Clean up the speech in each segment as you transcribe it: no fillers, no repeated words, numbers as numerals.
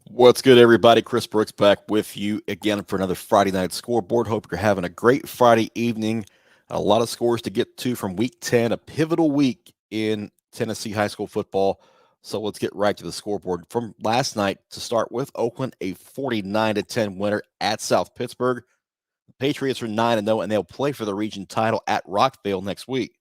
What's good, everybody? Chris Brooks back with you again for another Friday night scoreboard. Hope you're having a great Friday evening. A lot of scores to get to from week 10, a pivotal week in Tennessee high school football. So let's get right to the scoreboard. From last night to start with, Oakland, a 49-10 winner at South Pittsburg. The Patriots are 9-0, and they'll play for the region title at Rockvale next week.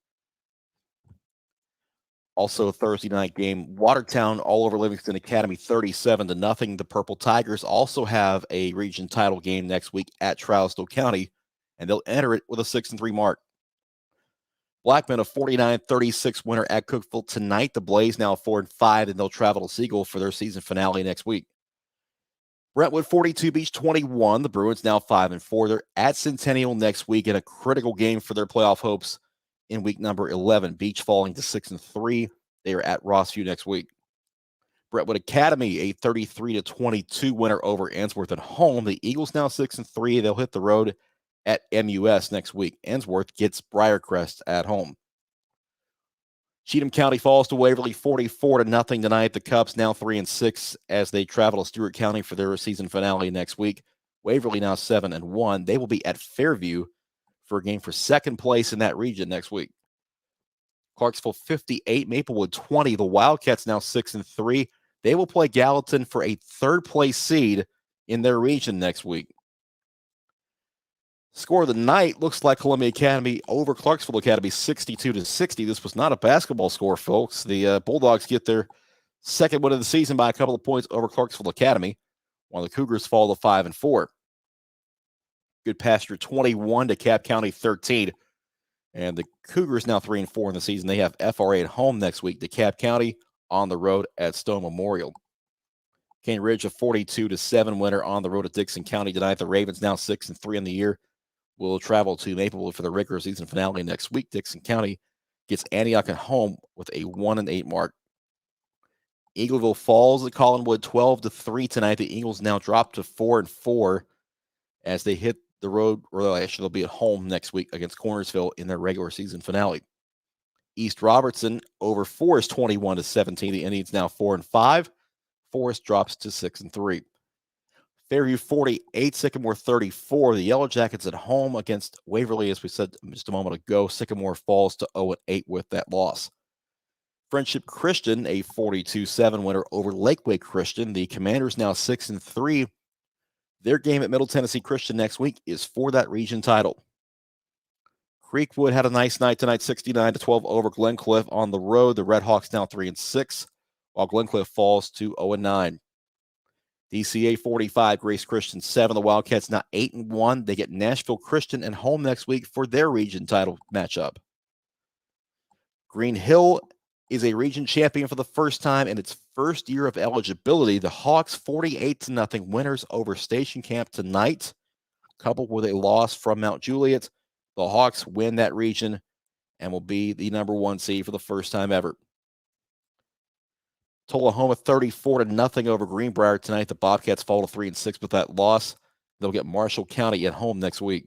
Also, a Thursday night game, Watertown all over Livingston Academy, 37-0. The Purple Tigers also have a region title game next week at Trousdale County, and they'll enter it with a 6-3 mark. Blackman, a 49-36 winner at Cookeville tonight. The Blaze now 4-5, and they'll travel to Siegel for their season finale next week. Brentwood 42 beats 21. The Bruins now 5-4. They're at Centennial next week in a critical game for their playoff hopes in week number 11. Beach falling to 6-3. They are at Rossview next week. Brentwood Academy, a 33-22 winner over Ensworth at home. The Eagles now 6-3. They'll hit the road at MUS next week. Ensworth gets Briarcrest at home. Cheatham County falls to Waverly 44-0 tonight. The Cubs now 3-6 as they travel to Stewart County for their season finale next week. Waverly now 7-1. They will be at Fairview for a game for second place in that region next week. Clarksville 58, Maplewood 20. The Wildcats now 6-3. They will play Gallatin for a third place seed in their region next week. Score of the night looks like Columbia Academy over Clarksville Academy 62-60. This was not a basketball score, folks. The Bulldogs get their second win of the season by a couple of points over Clarksville Academy, while the Cougars fall to 5-4. Goodpasture 21 to Cap County 13. And the Cougars now 3-4 in the season. They have FRA at home next week. The Cap County on the road at Stone Memorial. Cane Ridge a 42-7 winner on the road at Dickson County tonight. The Ravens now 6-3 in the year will travel to Maplewood for the regular season finale next week. Dickson County gets Antioch at home with a 1-8 mark. Eagleville falls at Collinwood 12-3 tonight. The Eagles now drop to 4-4 as they hit the road, or actually they'll be at home next week against Cornersville in their regular season finale. East Robertson over Forrest 21-17. The Indians now 4-5. Forrest drops to 6-3. Fairview 48, Sycamore 34. The Yellow Jackets at home against Waverly, as we said just a moment ago. Sycamore falls to 0-8 with that loss. Friendship Christian, a 42-7 winner over Lakeway Christian. The Commanders now 6-3. Their game at Middle Tennessee Christian next week is for that region title. Creekwood had a nice night tonight, 69-12 over Glencliff on the road. The Redhawks now 3-6, while Glencliff falls to 0-9. DCA 45, Grace Christian 7. The Wildcats now 8-1. They get Nashville Christian at home next week for their region title matchup. Green Hill is a region champion for the first time in its first year of eligibility. The Hawks 48-0 winners over Station Camp tonight, coupled with a loss from Mount Juliet. The Hawks win that region and will be the number one seed for the first time ever. Tullahoma 34-0 over Greenbrier tonight. The Bobcats fall to 3-6 with that loss. They'll get Marshall County at home next week.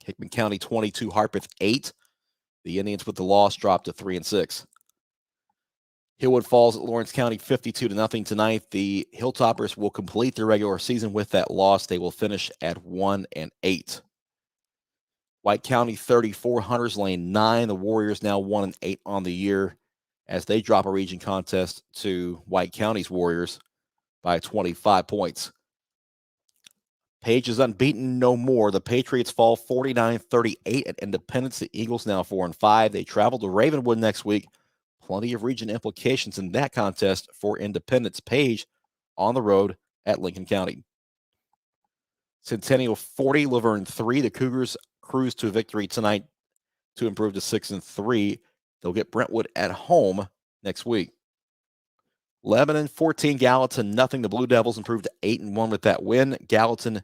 Hickman County 22, Harpeth 8. The Indians with the loss drop to 3-6. Hillwood falls at Lawrence County 52-0 tonight. The Hilltoppers will complete their regular season with that loss. They will finish at 1-8. White County 34, Hunters Lane 9. The Warriors now 1-8 on the year as they drop a region contest to White County's Warriors by 25 points. Page is unbeaten no more. The Patriots fall 49-38 at Independence. The Eagles now 4-5. They travel to Ravenwood next week. Plenty of region implications in that contest for Independence. Page on the road at Lincoln County. Centennial 40, Laverne 3. The Cougars cruise to victory tonight to improve to 6-3. They'll get Brentwood at home next week. Lebanon 14, Gallatin nothing. The Blue Devils improved to 8-1 with that win. Gallatin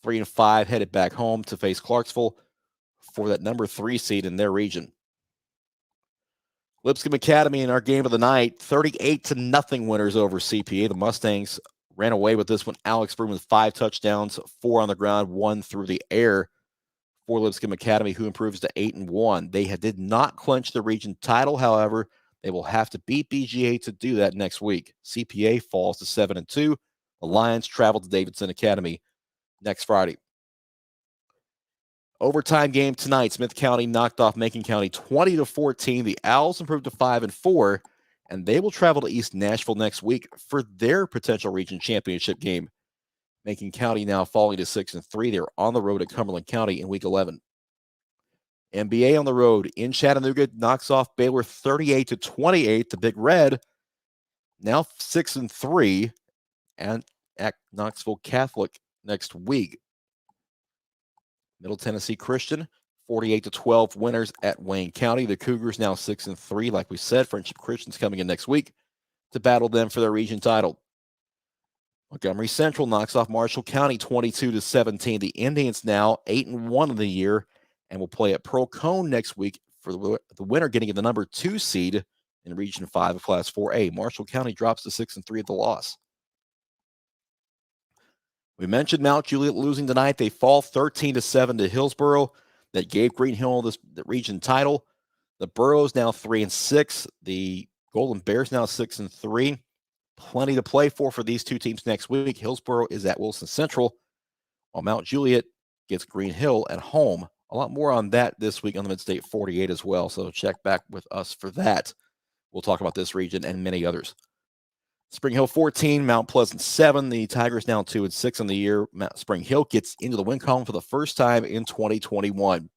3-5 headed back home to face Clarksville for that number 3 seed in their region. Lipscomb Academy in our game of the night, 38-0 winners over CPA. The Mustangs ran away with this one. Alex Broom with 5 touchdowns, 4 on the ground, 1 through the air for Lipscomb Academy, who improves to 8-1. They did not clinch the region title, however. They will have to beat BGA to do that next week. CPA falls to 7-2. The Lions travel to Davidson Academy next Friday. Overtime game tonight. Smith County knocked off Macon County 20-14. The Owls improved to 5-4, and they will travel to East Nashville next week for their potential region championship game. Macon County now falling to 6-3. They're on the road at Cumberland County in Week 11. NBA on the road in Chattanooga knocks off Baylor 38-28. The Big Red now 6-3, and at Knoxville Catholic next week. Middle Tennessee Christian 48-12 winners at Wayne County. The Cougars now 6-3. Like we said, Friendship Christian's coming in next week to battle them for their region title. Montgomery Central knocks off Marshall County 22-17. The Indians now 8-1 in the year and will play at Pearl Cone next week for the winner getting the number 2 seed in Region 5 of Class 4A. Marshall County drops to 6-3 at the loss. We mentioned Mount Juliet losing tonight. They fall 13-7 to Hillsboro. That gave Green Hill the region title. The Burros now 3-6. The Golden Bears now 6-3. Plenty to play for these two teams next week. Hillsboro is at Wilson Central, while Mount Juliet gets Green Hill at home. A lot more on that this week on the Mid-State 48 as well, so check back with us for that. We'll talk about this region and many others. Spring Hill 14, Mount Pleasant 7. The Tigers now 2-6 on the year. Spring Hill gets into the win column for the first time in 2021.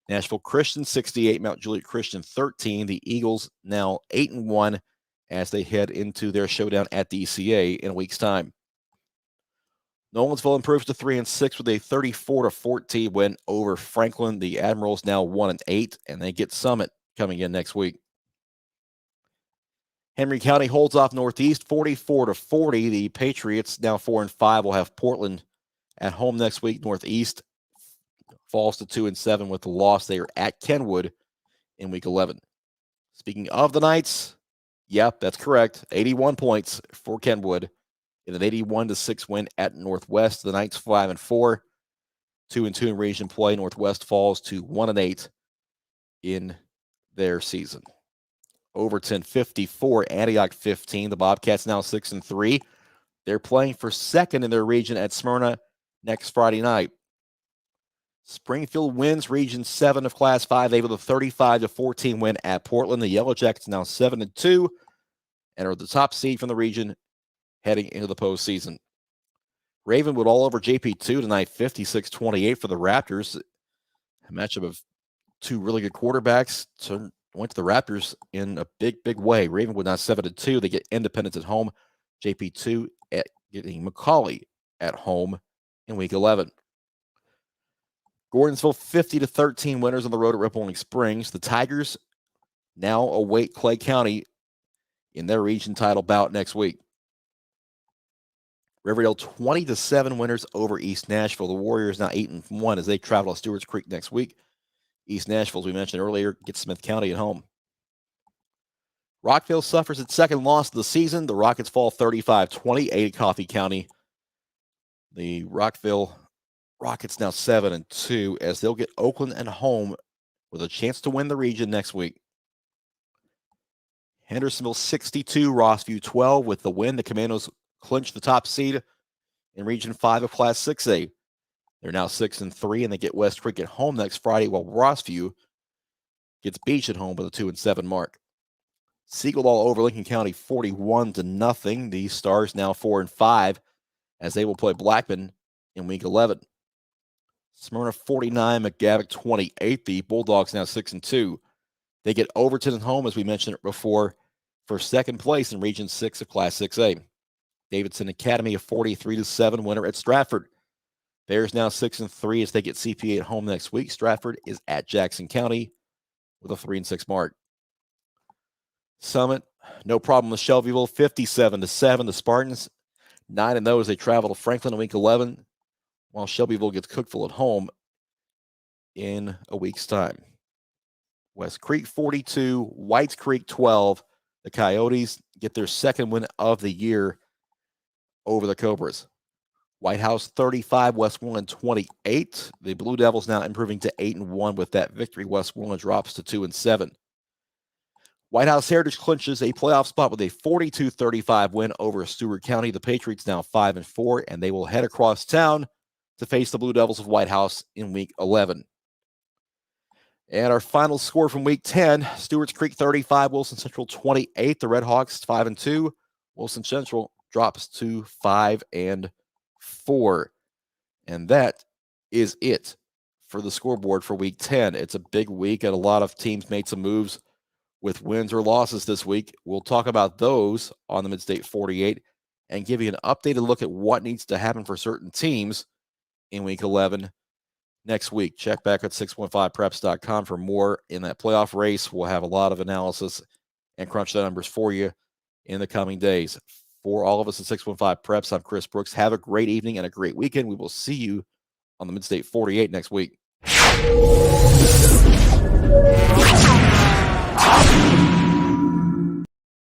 Nashville Christian 68, Mount Juliet Christian 13. The Eagles now 8-1 as they head into their showdown at DCA in a week's time. Nolensville improves to 3-6 with a 34-14 win over Franklin. The Admirals now 1-8, and they get Summit coming in next week. Henry County holds off Northeast 44-40. The Patriots now 4-5 will have Portland at home next week. Northeast falls to 2-7 with the loss. They are at Kenwood in Week 11. Speaking of the Knights, yep, that's correct. 81 points for Kenwood in an 81-6 win at Northwest. The Knights 5-4, 2-2 in region play. Northwest falls to 1-8 in their season. Overton 54, Antioch 15. The Bobcats now 6-3. They're playing for second in their region at Smyrna next Friday night. Springfield wins Region 7 of Class 5A with a 35-14 win at Portland. The Yellow Jackets now 7-2 and are the top seed from the region heading into the postseason. Ravenwood all over JP2 tonight, 56-28 for the Raptors. A matchup of two really good quarterbacks. Went to the Raptors in a big, big way. Ravenwood now 7-2. They get Independence at home. JP2 getting McCauley at home in Week 11. Gordonsville 50-13 winners on the road at Rippling Springs. The Tigers now await Clay County in their region title bout next week. Riverdale 20-7 winners over East Nashville. The Warriors now 8-1 as they travel to Stewart's Creek next week. East Nashville, as we mentioned earlier, gets Smith County at home. Rockvale suffers its second loss of the season. The Rockets fall 35-28 at Coffee County. The Rockville Rockets now 7-2 as they'll get Oakland at home with a chance to win the region next week. Hendersonville 62, Rossview 12. With the win, the Commandos clinch the top seed in Region 5 of Class 6A. They're now 6-3, and they get West Creek at home next Friday, while Rossview gets Beach at home with a 2-7 mark. Siegel all over Lincoln County 41-0. The Stars now 4-5 as they will play Blackman in Week 11. Smyrna 49, McGavock 28. The Bulldogs now 6-2. They get Overton at home, as we mentioned before, for second place in Region 6 of Class 6A. Davidson Academy a 43-7 winner at Stratford. Bears now 6-3 as they get CPA at home next week. Stratford is at Jackson County with a 3-6 mark. Summit, no problem with Shelbyville, 57-7. The Spartans 9-0 as they travel to Franklin in Week 11, while Shelbyville gets Cookville at home in a week's time. West Creek 42, Whites Creek 12. The Coyotes get their second win of the year over the Cobras. White House 35, Westmoreland 28. The Blue Devils now improving to 8-1 with that victory. Westmoreland drops to 2-7. White House Heritage clinches a playoff spot with a 42-35 win over Stewart County. The Patriots now 5-4, and they will head across town to face the Blue Devils of White House in Week 11. And our final score from Week 10, Stewart's Creek 35, Wilson Central 28. The Red Hawks 5-2. Wilson Central drops to 5-4. And that is it for the scoreboard for Week 10. It's a big week, and a lot of teams made some moves with wins or losses this week. We'll talk about those on the Mid-State 48 and give you an updated look at what needs to happen for certain teams in Week 11 next week. Check back at 615preps.com for more in that playoff race. We'll have a lot of analysis and crunch the numbers for you in the coming days. For all of us at 615 Preps, I'm Chris Brooks. Have a great evening and a great weekend. We will see you on the Mid-State 48 next week.